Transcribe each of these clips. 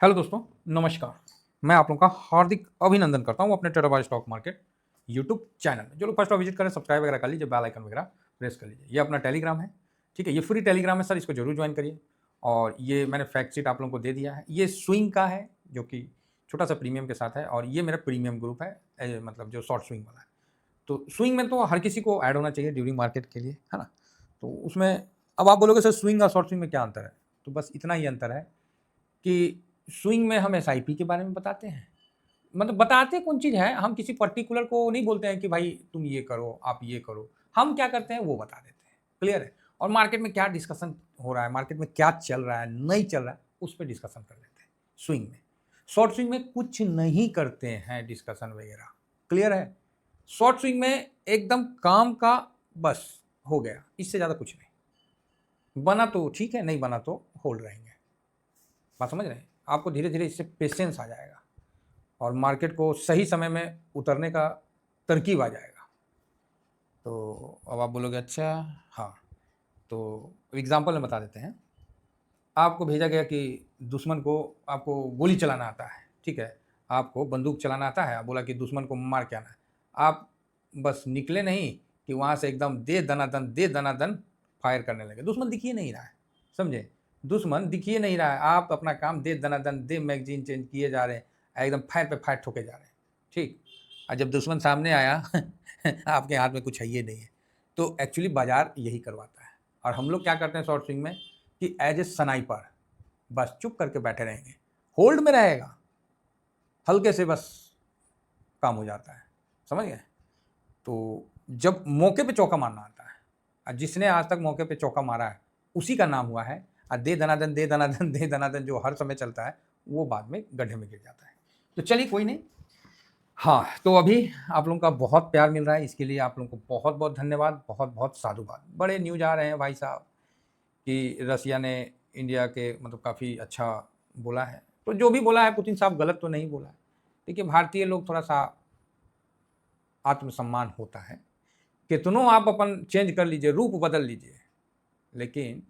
Hello दोस्तों, नमस्कार। मैं आप लोगों का हार्दिक अभिनंदन करता हूं अपने टेराबाई स्टॉक मार्केट यूट्यूब चैनल में। जो लोग फर्स्ट बार विजिट करें, सब्सक्राइब वगैरह कर लीजिए, बेल आइकन वगैरह प्रेस कर लीजिए। ये अपना टेलीग्राम है, ठीक है। ये फ्री टेलीग्राम है सर, इसको जरूर ज्वाइन करिए। और ये मैंने फैक्ट शीट आप लोगों को दे दिया है। ये स्विंग का है, जो कि छोटा सा प्रीमियम के साथ है, और ये मेरा प्रीमियम ग्रुप है, मतलब जो शॉर्ट स्विंग वाला है। तो स्विंग में तो हर किसी को ऐड होना चाहिए ड्यूरिंग मार्केट के लिए, है ना। तो उसमें अब आप बोलोगे सर स्विंग और शॉर्ट स्विंग में क्या अंतर है, तो बस इतना ही अंतर है कि स्विंग में हम एसआईपी के बारे में बताते हैं। मतलब बताते कौन चीज़ है, हम किसी पर्टिकुलर को नहीं बोलते हैं कि भाई तुम ये करो, आप ये करो। हम क्या करते हैं वो बता देते हैं, क्लियर है। और मार्केट में क्या डिस्कशन हो रहा है, मार्केट में क्या चल रहा है, नहीं चल रहा है, उस पर डिस्कशन कर लेते हैं स्विंग में। शॉर्ट स्विंग में कुछ नहीं करते हैं डिस्कशन वगैरह, क्लियर है। शॉर्ट स्विंग में एकदम काम का बस हो गया, इससे ज़्यादा कुछ नहीं। बना तो ठीक है, नहीं बना तो होल्ड रहेंगे। बात समझ रहे हैं। आपको धीरे धीरे इससे पेशेंस आ जाएगा और मार्केट को सही समय में उतरने का तरकीब आ जाएगा। तो अब आप बोलोगे अच्छा, हाँ, तो एग्जांपल में बता देते हैं। आपको भेजा गया कि दुश्मन को, आपको गोली चलाना आता है, ठीक है। आपको बंदूक चलाना आता है, आप बोला कि दुश्मन को मार के आना है। आप बस निकले नहीं कि वहाँ से एकदम दे दनादन फायर करने लगे। दुश्मन दिखिए नहीं रहा है, समझे। दुश्मन दिखिए नहीं रहा है, आप अपना काम दे दनादन, दे मैगजीन चेंज किए जा रहे हैं, एकदम फायर पे फायर ठोके जा रहे हैं, ठीक। और जब दुश्मन सामने आया आपके हाथ में कुछ है ये नहीं है। तो एक्चुअली बाजार यही करवाता है। और हम लोग क्या करते हैं शॉर्ट स्विंग में कि एज ए स्नाइपर बस चुप करके बैठे रहेंगे, होल्ड में रहेगा, हल्के से बस काम हो जाता है, समझ गए। तो जब मौके पे चौका मारना आता है, और जिसने आज तक मौके पे चौका मारा है उसी का नाम हुआ है। और दे दनादन दे दनादन दे दनादन जो हर समय चलता है, वो बाद में गड्ढे में गिर जाता है। तो चलिए कोई नहीं। हाँ, तो अभी आप लोगों का बहुत प्यार मिल रहा है, इसके लिए आप लोगों को बहुत बहुत धन्यवाद, बहुत बहुत साधुवाद। बड़े न्यूज़ आ रहे हैं भाई साहब कि रसिया ने इंडिया के मतलब काफ़ी अच्छा बोला है। तो जो भी बोला है पुतिन साहब, गलत तो नहीं बोला है। देखिए भारतीय लोग थोड़ा सा आत्मसम्मान होता है, कितनों आप अपन चेंज कर लीजिए, रूप बदल लीजिए, लेकिन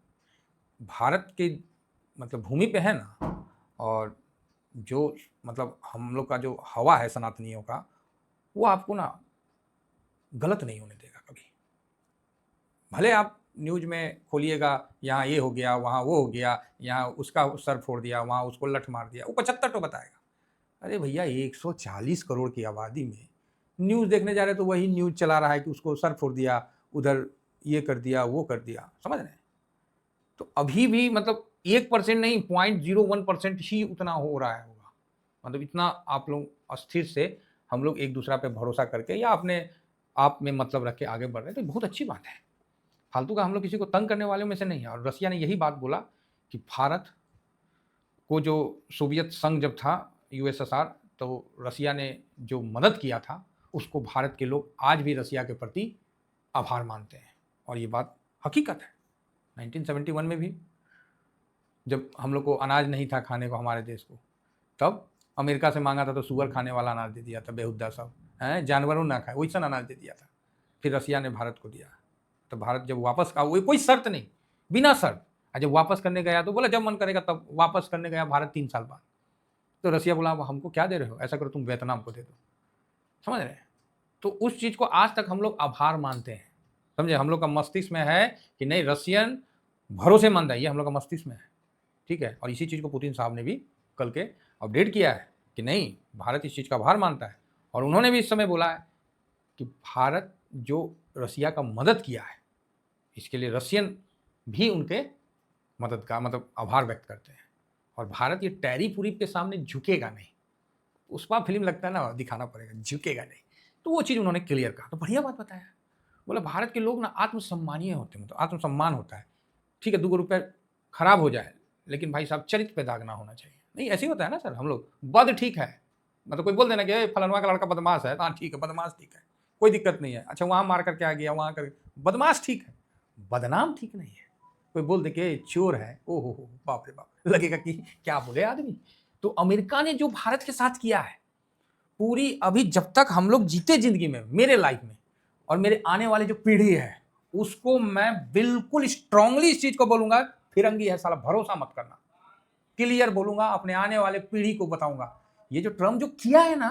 भारत की मतलब भूमि पे है ना। और जो मतलब हम लोग का जो हवा है सनातनियों का, वो आपको ना गलत नहीं होने देगा कभी। भले आप न्यूज़ में खोलिएगा, यहाँ ये हो गया, वहाँ वो हो गया, यहाँ उसका सर फोड़ दिया, वहाँ उसको लठ मार दिया, वो 75 तो बताएगा। अरे भैया 140 करोड़ की आबादी में न्यूज़ देखने जा रहे तो वही न्यूज़ चला रहा है कि उसको सर फोड़ दिया, उधर ये कर दिया, वो कर दिया, समझ रहे हैं। तो अभी भी मतलब 1% नहीं, 0.01% ही उतना हो रहा है होगा। मतलब इतना आप लोग अस्थिर से हम लोग एक दूसरा पे भरोसा करके या अपने आप में मतलब रख के आगे बढ़ रहे हैं, तो बहुत अच्छी बात है। फालतू का हम लोग किसी को तंग करने वालों में से नहीं है। और रसिया ने यही बात बोला कि भारत को, जो सोवियत संघ जब था, यूएसएसआर, तो रसिया ने जो मदद किया था उसको भारत के लोग आज भी रसिया के प्रति आभार मानते हैं। और ये बात हकीकत है। 1971 में भी जब हम लोग को अनाज नहीं था खाने को हमारे देश को, तब अमेरिका से मांगा था तो सुअर खाने वाला अनाज दे दिया था, बेहुदा सब हैं, जानवरों ना खाए वैसा अनाज दे दिया था। फिर रसिया ने भारत को दिया। तो भारत जब वापस का, वो कोई शर्त नहीं, बिना शर्त। और जब वापस करने गया तो बोला जब मन करेगा तब वापस करने गया भारत 3 साल बाद। तो रसिया बोला हमको क्या दे रहे हो, ऐसा करो तुम वियतनाम को दे दो, समझ रहे हैं। तो उस चीज़ को आज तक हम लोग आभार मानते हैं, समझे। हम लोग का मस्तिष्क में है कि नहीं, रसियन भरोसेमंद है, ये हम लोग का मस्तिष्क में है, ठीक है। और इसी चीज़ को पुतिन साहब ने भी कल के अपडेट किया है कि नहीं, भारत इस चीज़ का आभार मानता है। और उन्होंने भी इस समय बोला है कि भारत जो रसिया का मदद किया है, इसके लिए रशियन भी उनके मदद का मतलब आभार व्यक्त करते हैं। और भारत ये टैरिफ उरीफ के सामने झुकेगा नहीं। उस पर फिल्म लगता है ना, दिखाना पड़ेगा, झुकेगा नहीं। तो वो चीज़ उन्होंने क्लियर कहा, तो बढ़िया बात बताया। बोला भारत के लोग ना आत्मसम्मानीय होते हैं, मतलब आत्मसम्मान होता है। ठीक है, 2 रुपये खराब हो जाए, लेकिन भाई साहब चरित्र पे दाग ना होना चाहिए। नहीं, ऐसे ही होता है ना सर, हम लोग बद ठीक है, मतलब कोई बोल देना कि फलानवा का लड़का बदमाश है, हाँ ठीक है, बदमाश ठीक है, कोई दिक्कत नहीं है। अच्छा वहाँ मार करके आ गया, वहाँ कर, बदमाश ठीक है, बदनाम ठीक नहीं है। कोई बोल दे कि चोर है, ओ हो बाप रे बाप, लगेगा कि क्या बोले आदमी। तो अमेरिका ने जो भारत के साथ किया है, पूरी अभी जब तक हम लोग जीते जिंदगी में, मेरे लाइफ में और मेरे आने वाले जो पीढ़ी है, उसको मैं बिल्कुल स्ट्रांगली इस चीज को बोलूंगा, फिरंगी है साला, भरोसा मत करना। क्लियर बोलूंगा, अपने आने वाले पीढ़ी को बताऊंगा। ये जो ट्रम्प जो किया है ना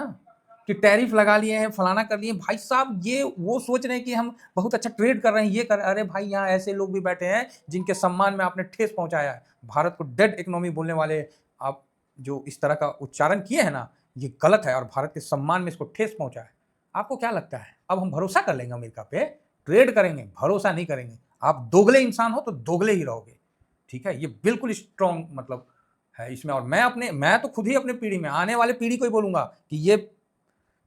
कि टैरिफ लगा लिए हैं, फलाना कर लिए, भाई साहब ये वो सोच रहे हैं कि हम बहुत अच्छा ट्रेड कर रहे हैं, ये कर, अरे भाई यहाँ ऐसे लोग भी बैठे हैं जिनके सम्मान में आपने ठेस पहुंचाया है। भारत को डेड इकोनॉमी बोलने वाले आप जो इस तरह का उच्चारण किए हैं ना, ये गलत है और भारत के सम्मान में इसको ठेस पहुंचा है। आपको क्या लगता है अब हम भरोसा कर लेंगे अमेरिका पे, ट्रेड करेंगे? भरोसा नहीं करेंगे। आप दोगले इंसान हो तो दोगले ही रहोगे, ठीक है? ये बिल्कुल स्ट्रॉन्ग मतलब है इसमें। और मैं तो खुद ही अपने पीढ़ी में, आने वाले पीढ़ी को ही बोलूंगा कि ये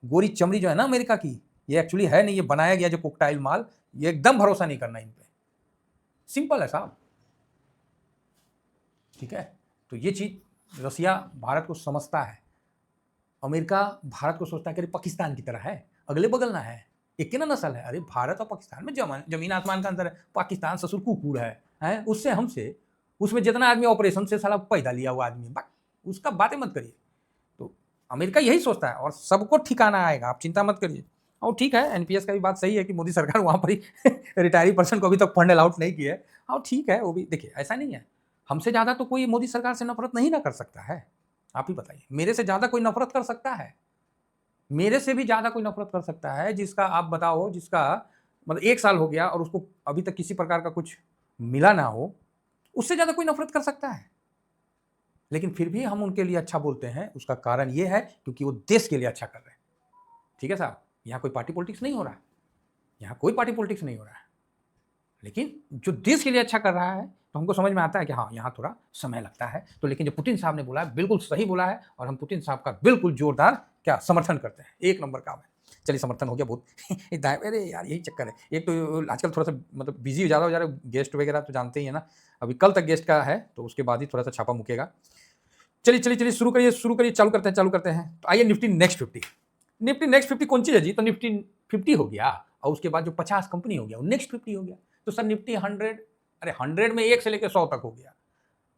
गोरी चमड़ी जो है ना अमेरिका की, ये एक्चुअली है नहीं, ये बनाया गया जो कोकटाइल माल, ये एकदम भरोसा नहीं करना इन पे। सिंपल है साहब, ठीक है? तो ये चीज रसिया भारत को समझता है, अमेरिका भारत को सोचता है कि पाकिस्तान की तरह है, अगले बगल ना है, एक ही ना नस्ल है। अरे भारत और पाकिस्तान में जमीन आसमान का अंतर है। पाकिस्तान ससुर कुकुर है उससे हमसे, उसमें जितना आदमी ऑपरेशन से साला पैदा लिया हुआ आदमी, उसका बातें मत करिए। तो अमेरिका यही सोचता है और सबको ठिकाना आएगा, आप चिंता मत करिए। और ठीक है, एनपीएस का भी बात सही है कि मोदी सरकार वहां पर ही रिटायरी पर्सन को अभी तक फंड अलाउट नहीं किया है। और ठीक है, वो भी देखिए, ऐसा नहीं है, हमसे ज़्यादा तो कोई मोदी सरकार से नफरत नहीं ना कर सकता है। आप ही बताइए, मेरे से ज़्यादा कोई नफरत कर सकता है? मेरे से भी ज़्यादा कोई नफरत कर सकता है जिसका आप बताओ, जिसका मतलब 1 साल हो गया और उसको अभी तक किसी प्रकार का कुछ मिला ना हो, उससे ज़्यादा कोई नफरत कर सकता है? लेकिन फिर भी हम उनके लिए अच्छा बोलते हैं, उसका कारण ये है क्योंकि वो देश के लिए अच्छा कर रहे हैं। ठीक है साहब, यहाँ कोई पार्टी पॉलिटिक्स नहीं हो रहा है, यहाँ कोई पार्टी पॉलिटिक्स नहीं हो रहा है, लेकिन जो देश के लिए अच्छा कर रहा है तो हमको समझ में आता है कि हाँ, यहाँ थोड़ा समय लगता है। तो लेकिन जो पुतिन साहब ने बोला है बिल्कुल सही बोला है और हम पुतिन साहब का बिल्कुल जोरदार क्या समर्थन करते हैं, एक नंबर काम है। चलिए, समर्थन हो गया बहुत अरे यार यही चक्कर है, एक तो आजकल थोड़ा सा मतलब बिजी ज़्यादा हो जा रहा है, गेस्ट वगैरह तो जानते ही है ना, अभी कल तक गेस्ट का है तो उसके बाद ही थोड़ा सा छापा मुकेगा। चलिए चलिए चलिए, शुरू करिए, चालू करते हैं। तो आइए निफ्टी नेक्स्ट 50, निफ्टी नेक्स्ट 50 कौन चीज़ है जी? तो निफ्टी 50 हो गया और उसके बाद जो 50 कंपनी हो गया वो नेक्स्ट 50 हो गया। तो सर निफ्टी 100, अरे 100 में 1 से लेकर 100 तक हो गया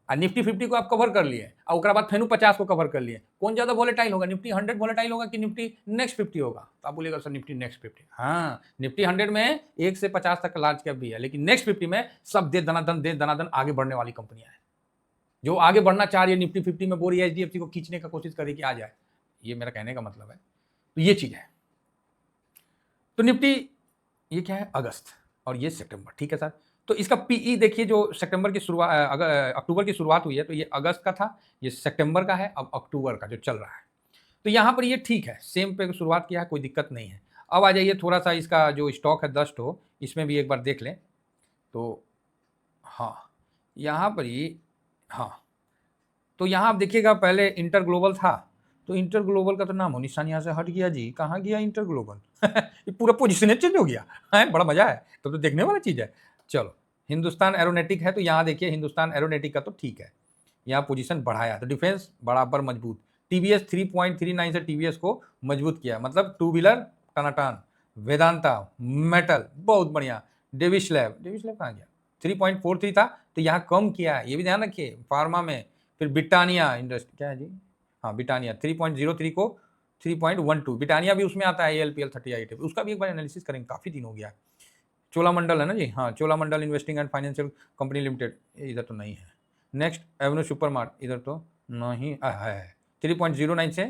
और निफ्टी 50 को आप कवर कर लिए और उसके बाद फेनू 50 को कवर कर लिए। कौन ज़्यादा वॉलेटाइल होगा, निफ्टी 100 वॉलेटाइल होगा कि निफ्टी नेक्स्ट 50 होगा? तो आप बोलिएगा सर निफ्टी नेक्स्ट 50। हाँ, निफ्टी 100 में 1 से 50 तक लार्ज कैप भी है, लेकिन नेक्स्ट 50 में सब दे दनादन आगे बढ़ने वाली कंपनियां हैं जो आगे बढ़ना चाह रही है। निफ्टी 50 में बोरी एचडीएफसी को खींचने का कोशिश करे कि आ जाए, ये मेरा कहने का मतलब है। तो ये चीज़ है। तो निफ्टी ये क्या है, अगस्त और ये सितंबर, ठीक है सर। तो इसका पीई देखिए, जो सितंबर की शुरुआत अक्टूबर की शुरुआत हुई है तो ये अगस्त का था, ये सितंबर का है, अब अक्टूबर का जो चल रहा है। तो यहाँ पर ये ठीक है, सेम पे शुरुआत किया है, कोई दिक्कत नहीं है। अब आ जाइए थोड़ा सा इसका जो स्टॉक है डस्ट हो, इसमें भी एक बार देख लें। तो हाँ, यहाँ पर ही, हाँ, तो यहाँ आप देखिएगा पहले इंटर ग्लोबल था, तो इंटर ग्लोबल का तो नाम हो निशान यहाँ से हट गया जी, कहाँ गया इंटर ग्लोबल ये पूरा पोजीशन चेंज हो गया है, बड़ा मजा है। तो देखने वाली चीज़ है। चलो, हिंदुस्तान एरोनेटिक है, तो यहाँ देखिए हिंदुस्तान एरोनेटिक का तो ठीक है, यहाँ पोजीशन बढ़ाया, तो डिफेंस बराबर मजबूत। टीवीएस 3.39 से टीवीएस को मजबूत किया, मतलब टू व्हीलर टनाटान। वेदांता मेटल बहुत बढ़िया। डेविस लैब कहाँ गया, 3.43 था तो यहाँ कम किया है, ये भी ध्यान रखिए। फार्मा में फिर ब्रिटानिया इंडस्ट्री, क्या है जी, हाँ ब्रिटानिया 3.03 को 3.12, ब्रिटानिया भी उसमें आता है, ALPL 38 है, उसका भी एक बार एनालिसिस करेंगे, काफ़ी दिन हो गया। चोलामंडल है ना जी, हाँ Cholamandalam investing and financial company limited, इधर तो नहीं है। नेक्स्ट एवेन्यू सुपरमार्ट, इधर तो नहीं है, 3.09 से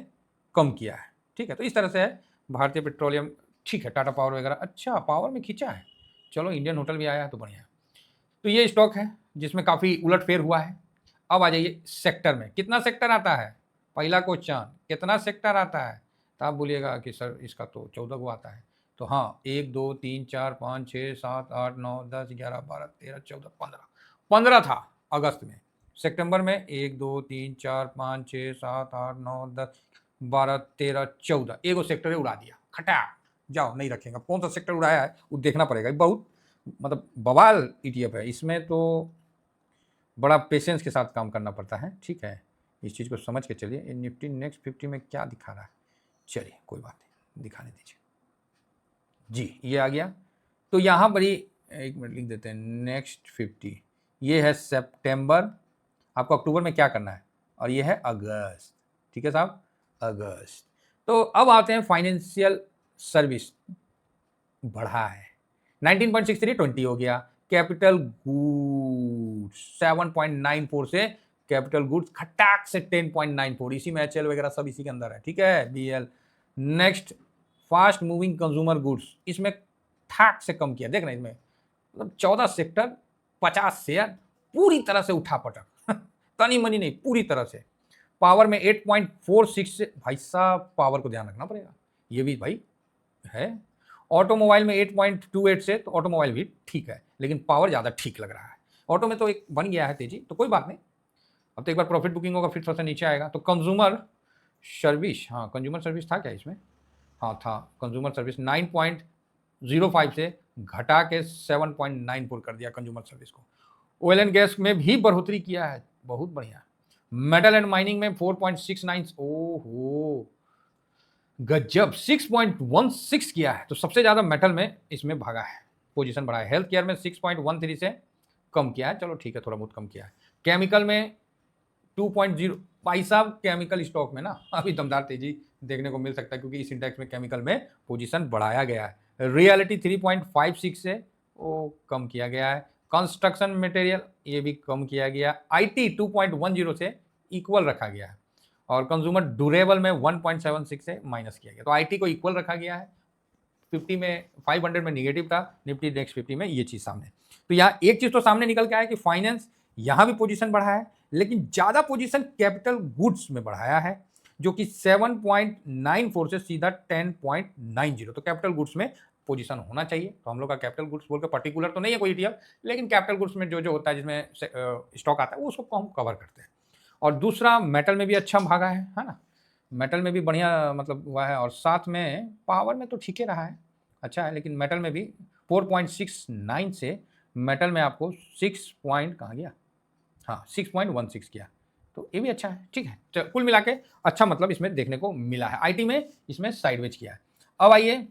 कम किया है, ठीक है। तो इस तरह से है। भारतीय पेट्रोलियम ठीक है, टाटा पावर वगैरह, अच्छा पावर में खींचा है, चलो इंडियन होटल भी आया है तो बढ़िया। तो ये स्टॉक है जिसमें काफ़ी उलटफेर हुआ है। अब आ जाइए सेक्टर में, कितना सेक्टर आता है, पहला क्वेश्चन, कितना सेक्टर आता है? तो आप बोलिएगा कि सर इसका तो 14 को आता है। तो हाँ, 1 2 3 4 5 6 7 8 9 10 11 12 13 14 15 था अगस्त में। सितंबर में 1 2 3 4 5 6 7 8 9 10 12 13 14, एगो सेक्टर उड़ा दिया, खटा जाओ, नहीं रखेगा। कौन सा सेक्टर उड़ाया है वो देखना पड़ेगा, बहुत मतलब बवाल ETF है, इसमें तो बड़ा पेशेंस के साथ काम करना पड़ता है, ठीक है। इस चीज़ को समझ के चलिए। निफ्टी नेक्स्ट 50 में क्या दिखा रहा है, चलिए कोई बात नहीं, दिखाने दीजिए जी, ये आ गया। तो यहाँ पर ही एक मिनट लिख देते हैं, नेक्स्ट 50 ये है सितंबर, आपको अक्टूबर में क्या करना है, और ये है अगस्त, ठीक है साहब, अगस्त। तो अब आते हैं फाइनेंशियल सर्विस, बढ़ा है 19.63 20 हो गया। कैपिटल गुड्स 7.94 से कैपिटल गुड्स खटाक से 10.94, इसी में HL वगैरह सब इसी के अंदर है, ठीक है, BL। Next fast moving consumer goods, इसमें ठाक से कम किया, देख रहे हैं इसमें मतलब 14 सेक्टर 50 शेयर पूरी तरह से उठा पटक तनी मनी नहीं, पूरी तरह से। पावर में 8.46 से, भाई साहब पावर को ध्यान रखना पड़ेगा, ये भी भाई है। ऑटोमोबाइल में 8.28 से, तो ऑटोमोबाइल भी ठीक है, लेकिन पावर ज़्यादा ठीक लग रहा है। ऑटो में तो एक बन गया है तेजी, तो कोई बात नहीं, अब तो एक बार प्रॉफिट बुकिंग होगा फिर थोड़ा सा नीचे आएगा। तो कंज्यूमर सर्विस, हाँ कंज्यूमर सर्विस था क्या इसमें, हाँ था, कंज्यूमर सर्विस 9.05 से घटा के 7.94 कर दिया कंज्यूमर सर्विस को। ऑयल एंड गैस में भी बढ़ोतरी किया है, बहुत बढ़िया। मेटल एंड माइनिंग में 4.69, ओहो गजब, 6.16 किया है, तो सबसे ज्यादा मेटल में इसमें भागा है, पोजीशन बढ़ा है। हेल्थ केयर में 6.13 से कम किया है, चलो ठीक है, थोड़ा बहुत कम किया है। केमिकल में 2.0, भाई साहब केमिकल स्टॉक में ना अभी दमदार तेजी देखने को मिल सकता है, क्योंकि इस इंडेक्स में केमिकल में पोजीशन बढ़ाया गया है। रियलिटी 3.56 से वो कम किया गया है। कंस्ट्रक्शन मटेरियल ये भी कम किया गया। IT 2.10 से इक्वल रखा गया है, और कंज्यूमर ड्यूरेबल में 1.76 से माइनस किया गया, तो IT को इक्वल रखा गया है। 50 में 500 में निगेटिव था, निफ्टी नेक्स्ट 50 में ये चीज़ सामने। तो यहाँ एक चीज़ तो सामने निकल के आया कि फाइनेंस यहाँ भी पोजीशन बढ़ा है, लेकिन ज़्यादा पोजीशन कैपिटल गुड्स में बढ़ाया है, जो कि 7.94 से सीधा 10.90, तो कैपिटल गुड्स में पोजीशन होना चाहिए। तो हम लोग का कैपिटल गुड्स बोल के पर्टिकुलर तो नहीं है कोई ETF, लेकिन कैपिटल गुड्स में जो जो होता है जिसमें स्टॉक आता है वो उसको हम कवर करते हैं। और दूसरा मेटल में भी अच्छा भागा है ना, मेटल में भी बढ़िया मतलब हुआ है, और साथ में पावर में तो ठीक ही रहा है, अच्छा है, लेकिन मेटल में भी 4.69 से मेटल में आपको 6 पॉइंट कहाँ गया, हाँ 6.16 किया, तो ये भी अच्छा है, ठीक है। कुल मिला के अच्छा मतलब इसमें देखने को मिला है। IT में इसमें साइडवेज किया है। अब आइए,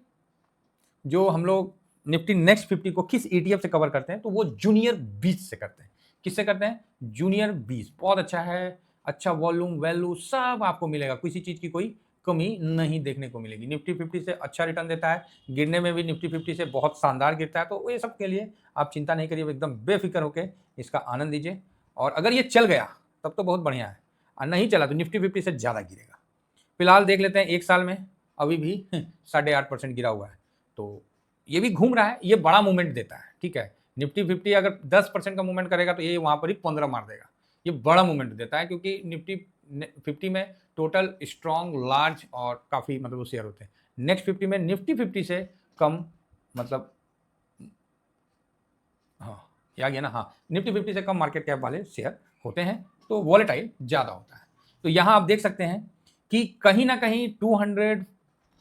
जो हम लोग निफ्टी नेक्स्ट 50 को किस ETF से कवर करते हैं, तो वो जूनियर 20 से करते हैं। किससे करते हैं, जूनियर 20, बहुत अच्छा है, अच्छा वॉल्यूम वैल्यू सब आपको मिलेगा, किसी चीज़ की कोई कमी नहीं देखने को मिलेगी। निफ्टी 50 से अच्छा रिटर्न देता है, गिरने में भी निफ्टी 50 से बहुत शानदार गिरता है, तो ये सब के लिए आप चिंता नहीं करिए, एकदम बेफिक्र होकर इसका आनंद लीजिए। और अगर ये चल गया तब तो बहुत बढ़िया है, और नहीं चला तो निफ्टी 50 से ज़्यादा गिरेगा। फिलहाल देख लेते हैं एक साल में अभी भी 8.5% गिरा हुआ है, तो ये भी घूम रहा है, ये बड़ा मूवमेंट देता है, ठीक है। निफ्टी 50 अगर 10% का मूवमेंट करेगा तो ये वहाँ पर ही 15 मार देगा, ये बड़ा मूवमेंट देता है, क्योंकि निफ्टी 50 में टोटल स्ट्रॉन्ग लार्ज और काफ़ी मतलब शेयर होते हैं। नेक्स्ट 50 में निफ्टी 50 से कम मतलब, हाँ ये आ गया ना, हाँ निफ्टी 50 से कम मार्केट कैप वाले शेयर होते हैं, तो वॉलेटाइल ज़्यादा होता है। तो यहाँ आप देख सकते हैं कि कहीं ना कहीं 200,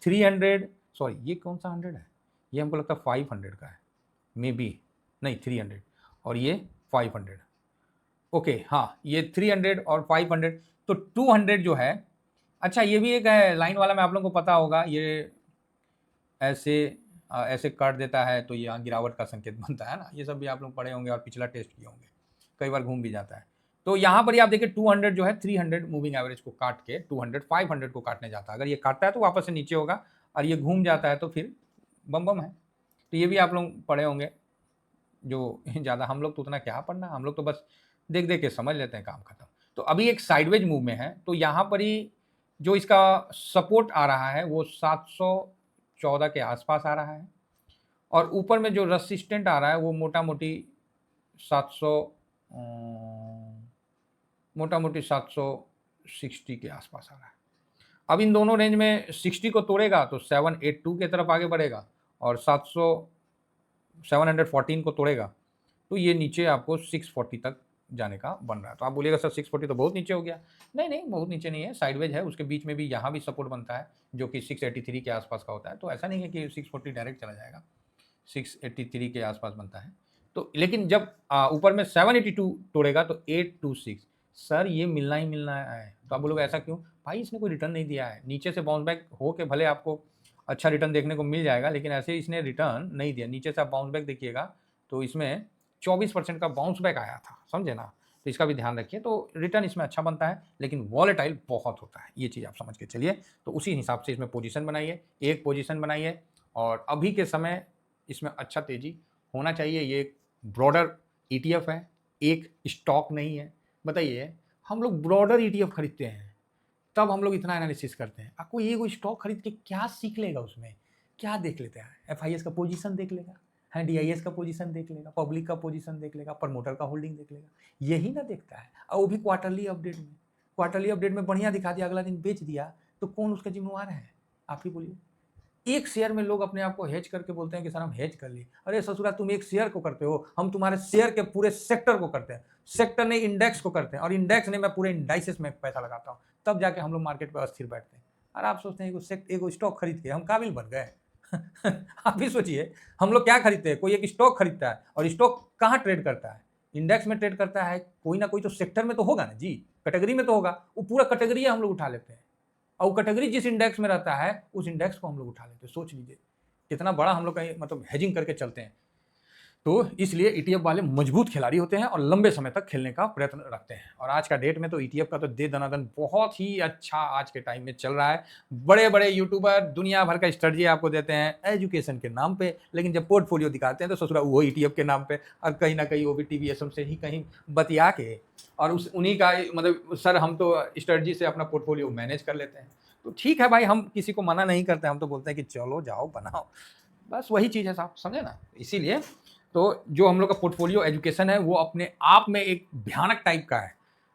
300, सॉरी ये कौन सा 100 है, ये हमको लगता है 500 का है, मे बी नहीं 300, और ये 500, ओके हाँ ये 300 और 500, तो 200 जो है, अच्छा ये भी एक है लाइन वाला में, आप लोगों को पता होगा, ये ऐसे ऐसे काट देता है तो यहाँ गिरावट का संकेत बनता है ना, ये सब भी आप लोग पढ़े होंगे और पिछला टेस्ट किए होंगे, कई बार घूम भी जाता है। तो यहाँ पर ही आप देखिए 200 जो है 300 मूविंग एवरेज को काट के 200 500 को काटने जाता है, अगर ये काटता है तो वापस से नीचे होगा, और ये घूम जाता है तो फिर बम बम है। तो ये भी आप लोग पढ़े होंगे, जो ज़्यादा हम लोग तो उतना क्या पढ़ना, हम लोग तो बस देख देख के समझ लेते हैं, काम खत्म। तो अभी एक साइडवेज मूव में है, तो यहाँ पर ही जो इसका सपोर्ट आ रहा है वो 714 के आसपास आ रहा है, और ऊपर में जो रेसिस्टेंट आ रहा है वो मोटा मोटी 760 के आसपास आ रहा है। अब इन दोनों रेंज में 60 को तोड़ेगा तो 782 के तरफ आगे बढ़ेगा, और 714 को तोड़ेगा तो ये नीचे आपको 640 तक जाने का बन रहा है। तो आप बोलिएगा सर 640 तो बहुत नीचे हो गया, नहीं नहीं बहुत नीचे नहीं है, साइडवेज है, उसके बीच में भी यहाँ भी सपोर्ट बनता है जो कि 683 के आसपास का होता है, तो ऐसा नहीं है कि 640 डायरेक्ट चला जाएगा, 683 के आसपास बनता है। तो लेकिन जब ऊपर में 782 तोड़ेगा तो 826, सर ये मिलना ही मिलना है, तो आप बोलोगे ऐसा क्यों, भाई इसने कोई रिटर्न नहीं दिया है, नीचे से बाउंस बैक हो के भले आपको अच्छा रिटर्न देखने को मिल जाएगा, लेकिन ऐसे इसने रिटर्न नहीं दिया। नीचे से आप बाउंस बैक देखिएगा तो इसमें 24% का बाउंस बैक आया था, समझे ना, तो इसका भी ध्यान रखिए। तो रिटर्न इसमें अच्छा बनता है, लेकिन वॉलेटाइल बहुत होता है, ये चीज़ आप समझ के चलिए। तो उसी हिसाब से इसमें पोजीशन बनाइए, एक पोजीशन बनाइए, और अभी के समय इसमें अच्छा तेजी होना चाहिए। ये एक ब्रॉडर ETF है, एक स्टॉक नहीं है। बताइए हम लोग ब्रॉडर ईटीएफ खरीदते हैं, तब हम लोग इतना एनालिसिस करते हैं। आपको ये कोई स्टॉक खरीद के क्या सीख लेगा, उसमें क्या देख लेता है? एफआईएस का पोजीशन देख लेगा, है डीआईएस का पोजीशन देख लेगा, पब्लिक का पोजीशन देख लेगा, प्रमोटर का होल्डिंग देख लेगा, यही ना देखता है। और वो भी क्वार्टरली अपडेट में। क्वार्टरली अपडेट में बढ़िया दिखा दिया, अगला दिन बेच दिया, तो कौन उसका जिम्मेवार है? आप ही बोलिए। एक शेयर में लोग अपने आप को हेज करके बोलते हैं कि सर हम हेज कर लिए। अरे ससुरा, तुम एक शेयर को करते हो, हम तुम्हारे शेयर के पूरे सेक्टर को करते हैं। सेक्टर ने इंडेक्स को करते हैं, और इंडेक्स ने मैं पूरे इंडाइसिस में पैसा लगाता हूँ, तब जाके हम लोग मार्केट पर अस्थिर बैठते हैं। और आप सोचते हैं एक स्टॉक खरीद के हम काबिल बन गए। आप भी सोचिए, हम लोग क्या खरीदते हैं? कोई एक स्टॉक खरीदता है, और स्टॉक कहाँ ट्रेड करता है? इंडेक्स में ट्रेड करता है। कोई ना कोई तो सेक्टर में तो होगा ना जी, कैटेगरी में तो होगा। वो पूरा कैटेगरी हम लोग उठा लेते हैं, और कैटेगरी जिस इंडेक्स में रहता है उस इंडेक्स को हम लोग उठा लेते हैं। सोच लीजिए कितना बड़ा हम लोग का मतलब हेजिंग करके चलते हैं। तो इसलिए ईटीएफ वाले मजबूत खिलाड़ी होते हैं और लंबे समय तक खेलने का प्रयत्न रखते हैं। और आज का डेट में तो ईटीएफ का तो दे दनादन बहुत ही अच्छा आज के टाइम में चल रहा है। बड़े बड़े यूट्यूबर दुनिया भर का स्ट्रेटजी आपको देते हैं एजुकेशन के नाम पे, लेकिन जब पोर्टफोलियो दिखाते हैं तो ससुरा वो ईटीएफ के नाम पे, और कहीं ना कहीं वो भी टीवीएसएम से ही कहीं बतिया के, और उस उन्हीं का मतलब सर हम तो स्ट्रेटजी से अपना पोर्टफोलियो मैनेज कर लेते हैं। तो ठीक है भाई, हम किसी को मना नहीं करते, हम तो बोलते हैं कि चलो जाओ बनाओ, बस वही चीज़ है साहब, समझे ना। इसीलिए तो जो हम लोग का पोर्टफोलियो एजुकेशन है वो अपने आप में एक भयानक टाइप का है।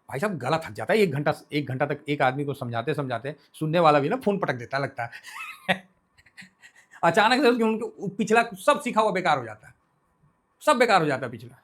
भाई साहब गला थक जाता है, एक घंटा तक एक आदमी को समझाते समझाते सुनने वाला भी ना फ़ोन पटक देता लगता है। अचानक से उनके पिछला सब सीखा हुआ बेकार हो जाता है, सब बेकार हो जाता है पिछला।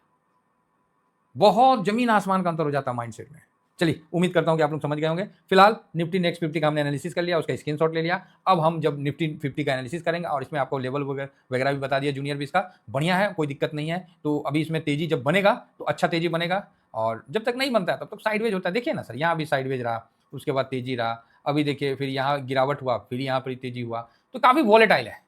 बहुत ज़मीन आसमान का अंतर हो जाता है माइंडसेट में। चलिए, उम्मीद करता हूँ कि आप लोग समझ गए होंगे। फिलहाल निफ्टी नेक्स्ट 50 का हमने एनालिसिस कर लिया, उसका स्क्रीनशॉट ले लिया। अब हम जब निफ्टी 50 का एनालिसिस करेंगे, और इसमें आपको लेवल वगैरह भी बता दिया जूनियर भी, इसका बढ़िया है, कोई दिक्कत नहीं है। तो अभी इसमें तेजी जब बनेगा तो अच्छा तेजी बनेगा, और जब तक नहीं बनता है तब तक साइडवेज होता है। देखिए ना सर, यहाँ भी साइडवेज रहा, उसके बाद तेजी रहा, अभी देखिए फिर यहाँ गिरावट हुआ, फिर यहाँ पर तेजी हुआ। तो काफ़ी वॉलेटाइल है,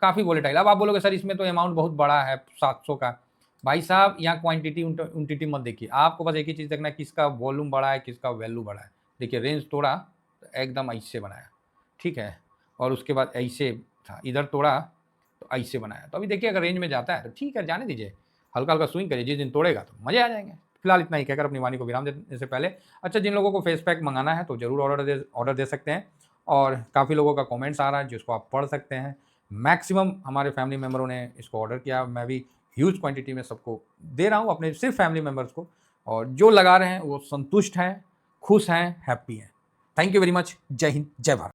काफ़ी वॉलेटाइल। अब आप बोलोगे सर इसमें तो अमाउंट बहुत बड़ा है 700 का। भाई साहब यहाँ क्वांटिटी उंटिटी मत देखिए, आपको बस एक ही चीज़ देखना है, किसका वॉल्यूम बड़ा है, किसका वैल्यू बड़ा है। देखिए रेंज तोड़ा तो एकदम ऐसे बनाया, ठीक है, और उसके बाद ऐसे था, इधर तोड़ा तो ऐसे बनाया। तो अभी देखिए अगर रेंज में जाता है तो ठीक है, जाने दीजिए, हल्का हल्का स्विंग करिए, जिस दिन तोड़ेगा तो मजे आ जाएंगे। फिलहाल इतना ही कहकर अपनी वाणी को विराम देने से पहले, अच्छा जिन लोगों को फेस पैक मंगाना है तो ज़रूर ऑर्डर दे सकते हैं, और काफ़ी लोगों का कमेंट्स आ रहा है जिसको आप पढ़ सकते हैं। मैक्सिमम हमारे फैमिली मेम्बरों ने इसको ऑर्डर किया, मैं भी ह्यूज क्वांटिटी में सबको दे रहा हूँ, अपने सिर्फ फैमिली मेम्बर्स को, और जो लगा रहे हैं वो संतुष्ट हैं, खुश हैं, हैप्पी हैं। Thank you very much. जय हिंद, जय भारत।